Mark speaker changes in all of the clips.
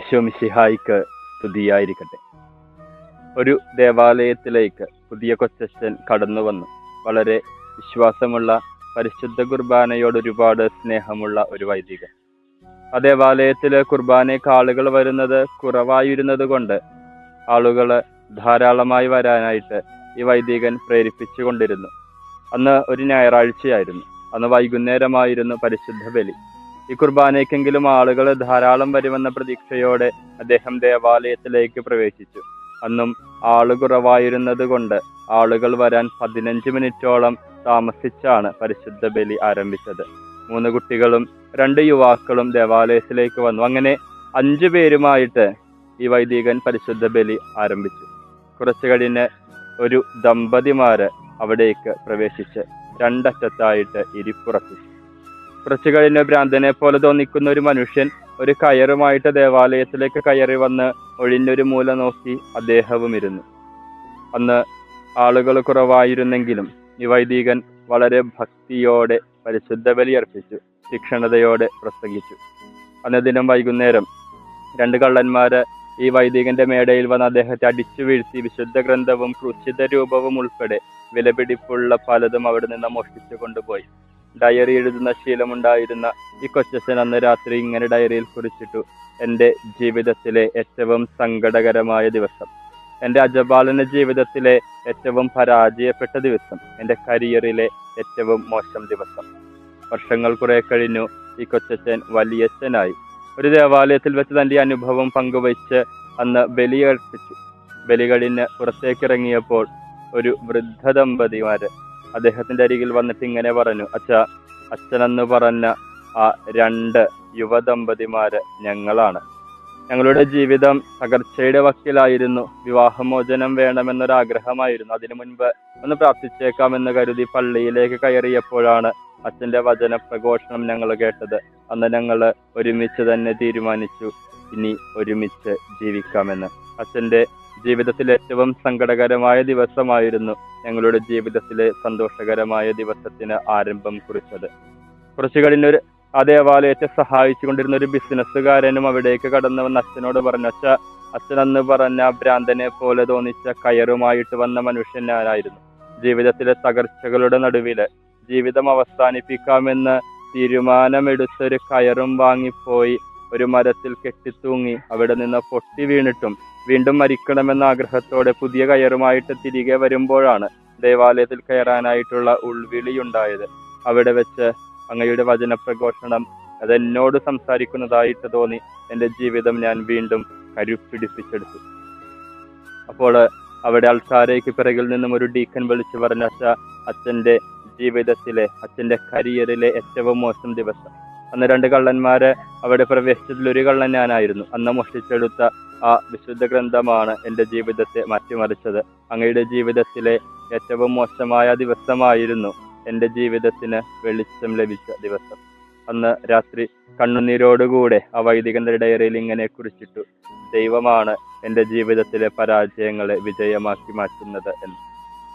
Speaker 1: ഈശോ മിശിഹായിക്ക് സ്തുതിയായിരിക്കട്ടെ. ഒരു ദേവാലയത്തിലേക്ക് പുതിയ കൊച്ചച്ഛൻ കടന്നു വന്നു. വളരെ വിശ്വാസമുള്ള, പരിശുദ്ധ കുർബാനയോട് ഒരുപാട് സ്നേഹമുള്ള ഒരു വൈദികൻ. ആ ദേവാലയത്തില് കുർബാനയ്ക്ക് ആളുകൾ വരുന്നത് കുറവായിരുന്നത് കൊണ്ട് ആളുകൾ ധാരാളമായി വരാനായിട്ട് ഈ വൈദികൻ പ്രേരിപ്പിച്ചു കൊണ്ടിരുന്നു. അന്ന് ഒരു ഞായറാഴ്ചയായിരുന്നു. അന്ന് വൈകുന്നേരമായിരുന്നു പരിശുദ്ധ ബലി. ഈ കുർബാനയ്ക്കെങ്കിലും ആളുകൾ ധാരാളം വരുമെന്ന പ്രതീക്ഷയോടെ അദ്ദേഹം ദേവാലയത്തിലേക്ക് പ്രവേശിച്ചു. അന്നും ആളുകുറവായിരുന്നത് കൊണ്ട് ആളുകൾ വരാൻ 15 മിനിറ്റോളം താമസിച്ചാണ് പരിശുദ്ധ ബലി ആരംഭിച്ചത്. 3 കുട്ടികളും 2 യുവാക്കളും ദേവാലയത്തിലേക്ക് വന്നു. അങ്ങനെ 5 പേരുമായിട്ട് ഈ വൈദികൻ പരിശുദ്ധ ബലി ആരംഭിച്ചു. കുറച്ചു കഴിഞ്ഞ് ഒരു ദമ്പതിമാര് അവിടേക്ക് പ്രവേശിച്ച് 2 അറ്റത്തായിട്ട് ഇരിപ്പുറപ്പിച്ചു. കുറച്ചു കഴിഞ്ഞ് ഭ്രാന്തനെ പോലെ തോന്നിക്കുന്ന ഒരു മനുഷ്യൻ ഒരു കയറുമായിട്ട് ദേവാലയത്തിലേക്ക് കയറി വന്ന് ഒഴിഞ്ഞൊരു മൂല നോക്കി അദ്ദേഹവും ഇരുന്നു. അന്ന് ആളുകൾ കുറവായിരുന്നെങ്കിലും ഈ വൈദികൻ വളരെ ഭക്തിയോടെ പരിശുദ്ധ ബലി അർപ്പിച്ചു, തീക്ഷ്ണതയോടെ പ്രസംഗിച്ചു. അന്ന് ദിനം വൈകുന്നേരം 2 കള്ളന്മാര് ഈ വൈദികന്റെ മേടയിൽ വന്ന് അദ്ദേഹത്തെ അടിച്ചു വീഴ്ത്തി വിശുദ്ധ ഗ്രന്ഥവും ക്രൂശിത രൂപവും ഉൾപ്പെടെ വിലപിടിപ്പുള്ള പലതും അവിടെ നിന്ന് മോഷ്ടിച്ചു കൊണ്ടുപോയി. ഡയറി എഴുതുന്ന ശീലമുണ്ടായിരുന്ന ഈ കൊച്ചച്ഛൻ അന്ന് രാത്രി ഇങ്ങനെ ഡയറിയിൽ കുറിച്ചിട്ടു: എൻ്റെ ജീവിതത്തിലെ ഏറ്റവും സങ്കടകരമായ ദിവസം, എൻ്റെ അജപാലന ജീവിതത്തിലെ ഏറ്റവും പരാജയപ്പെട്ട ദിവസം, എൻ്റെ കരിയറിലെ ഏറ്റവും മോശം ദിവസം. വർഷങ്ങൾ കുറെ കഴിഞ്ഞു. ഈ കൊച്ചച്ഛൻ വലിയച്ഛനായി. ഒരു ദേവാലയത്തിൽ വെച്ച് തൻ്റെ അനുഭവം പങ്കുവച്ച് അന്ന് ബലി അർപ്പിച്ചു. ബലി കഴിഞ്ഞ് പുറത്തേക്കിറങ്ങിയപ്പോൾ ഒരു വൃദ്ധ ദമ്പതിമാര് അദ്ദേഹത്തിന്റെ അരികിൽ വന്നിട്ട് ഇങ്ങനെ പറഞ്ഞു: അച്ഛനെന്ന് പറഞ്ഞ ആ 2 യുവദമ്പതിമാര് ഞങ്ങളാണ്. ഞങ്ങളുടെ ജീവിതം തകർച്ചയുടെ വക്കിലായിരുന്നു. വിവാഹമോചനം വേണമെന്നൊരാഗ്രഹമായിരുന്നു. അതിനു മുൻപ് ഒന്ന് പ്രാർത്ഥിച്ചേക്കാമെന്ന് കരുതി പള്ളിയിലേക്ക് കയറിയപ്പോഴാണ് അച്ഛൻ്റെ വചന പ്രഘോഷണം ഞങ്ങൾ കേട്ടത്. അന്ന് ഞങ്ങൾ ഒരുമിച്ച് തന്നെ തീരുമാനിച്ചു ഇനി ഒരുമിച്ച് ജീവിക്കാമെന്ന്. അച്ഛൻ്റെ ജീവിതത്തിലെ ഏറ്റവും സങ്കടകരമായ ദിവസമായിരുന്നു ഞങ്ങളുടെ ജീവിതത്തിലെ സന്തോഷകരമായ ദിവസത്തിന് ആരംഭം കുറിച്ചത്. കുറച്ചു കഴിഞ്ഞൊരു ആ ദേവാലയത്തെ സഹായിച്ചു കൊണ്ടിരുന്ന ഒരു ബിസിനസ്സുകാരനും അവിടേക്ക് കടന്നു വന്ന് അച്ഛനോട് പറഞ്ഞു: അച്ഛനെന്ന് പറഞ്ഞ ഭ്രാന്തനെ പോലെ തോന്നിച്ച കയറുമായിട്ട് വന്ന മനുഷ്യൻ ഞാനായിരുന്നു. ജീവിതത്തിലെ തകർച്ചകളുടെ നടുവില് ജീവിതം അവസാനിപ്പിക്കാമെന്ന് തീരുമാനമെടുത്തൊരു കയറും വാങ്ങിപ്പോയി ഒരു മരത്തിൽ കെട്ടിത്തൂങ്ങി അവിടെ നിന്ന് പൊട്ടി വീണിട്ടും വീണ്ടും മരിക്കണമെന്ന ആഗ്രഹത്തോടെ പുതിയ കയറുമായിട്ട് തിരികെ വരുമ്പോഴാണ് ദേവാലയത്തിൽ കയറാനായിട്ടുള്ള ഉൾവിളിയുണ്ടായത്. അവിടെ വെച്ച് അങ്ങയുടെ വചനപ്രഘോഷണം അതെന്നോട് സംസാരിക്കുന്നതായിട്ട് തോന്നി. എൻ്റെ ജീവിതം ഞാൻ വീണ്ടും കരുപ്പിടിപ്പിച്ചെടുത്തു. അപ്പോൾ അവിടെ ആൾക്കാരേക്ക് പിറകിൽ നിന്നും ഒരു ഡീക്കൻ വിളിച്ചു പറഞ്ഞ: അച്ഛൻ്റെ ജീവിതത്തിലെ, അച്ഛൻ്റെ കരിയറിലെ ഏറ്റവും മോശം ദിവസം. അന്ന് 2 കള്ളന്മാര് അവിടെ പ്രവേശിച്ചതിൽ ഒരു കള്ളൻ ഞാനായിരുന്നു. അന്ന് മോഷ്ടിച്ചെടുത്ത ആ വിശുദ്ധ ഗ്രന്ഥമാണ് എൻ്റെ ജീവിതത്തെ മാറ്റിമറിച്ചത്. അങ്ങയുടെ ജീവിതത്തിലെ ഏറ്റവും മോശമായ ദിവസമായിരുന്നു എൻ്റെ ജീവിതത്തിന് വെളിച്ചം ലഭിച്ച ദിവസം. അന്ന് രാത്രി കണ്ണുനീരോടുകൂടെ ആ വൈദികന്റെ ഡയറിയിൽ ഇങ്ങനെ കുറിച്ചിട്ടു: ദൈവമാണ് എൻ്റെ ജീവിതത്തിലെ പരാജയങ്ങളെ വിജയമാക്കി മാറ്റുന്നത് എന്ന്.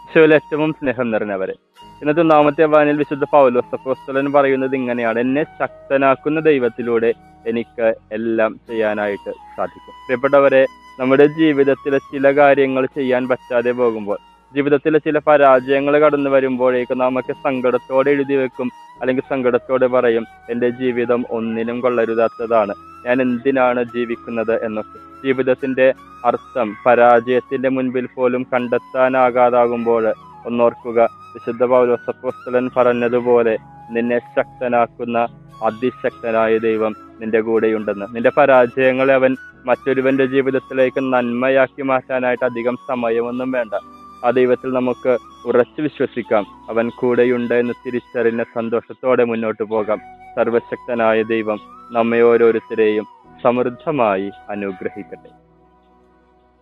Speaker 1: ഈശോയിൽ ഏറ്റവും സ്നേഹം നിറഞ്ഞവരെ, ഇന്നത്തെ 1-ാമത്തെ വായനയിൽ വിശുദ്ധ പൗലോസ് അപ്പോസ്തലൻ പറയുന്നത് ഇങ്ങനെയാണ്: എന്നെ ശക്തനാക്കുന്ന ദൈവത്തിലൂടെ എനിക്ക് എല്ലാം ചെയ്യാനായിട്ട് സാധിക്കും. പ്രിയപ്പെട്ടവരെ, നമ്മുടെ ജീവിതത്തിലെ ചില കാര്യങ്ങൾ ചെയ്യാൻ പറ്റാതെ പോകുമ്പോൾ, ജീവിതത്തിലെ ചില പരാജയങ്ങൾ കടന്നു വരുമ്പോഴേക്കും നമുക്ക് സങ്കടത്തോടെ എഴുതി വെക്കും, അല്ലെങ്കിൽ സങ്കടത്തോടെ പറയും: എൻ്റെ ജീവിതം ഒന്നിനും കൊള്ളരുതാത്തതാണ്, ഞാൻ എന്തിനാണ് ജീവിക്കുന്നത് എന്നൊക്കെ. ജീവിതത്തിന്റെ അർത്ഥം പരാജയത്തിന്റെ മുൻപിൽ പോലും കണ്ടെത്താനാകാതാകുമ്പോൾ ഒന്നോർക്കുക, വിശുദ്ധ പൗലോസ് അപ്പോസ്തലൻ പറഞ്ഞതുപോലെ നിന്നെ ശക്തനാക്കുന്ന അതിശക്തനായ ദൈവം നിന്റെ കൂടെയുണ്ടെന്ന്. നിന്റെ പരാജയങ്ങളെ അവൻ മറ്റൊരുവന്റെ ജീവിതത്തിലേക്ക് നന്മയാക്കി മാറ്റാനായിട്ട് അധികം സമയമൊന്നും വേണ്ട. ആ ദൈവത്തിൽ നമുക്ക് ഉറച്ചു വിശ്വസിക്കാം. അവൻ കൂടെയുണ്ട് എന്ന് തിരിച്ചറിഞ്ഞ സന്തോഷത്തോടെ മുന്നോട്ട് പോകാം. സർവശക്തനായ ദൈവം നമ്മെ ഓരോരുത്തരെയും സമൃദ്ധമായി അനുഗ്രഹിക്കട്ടെ.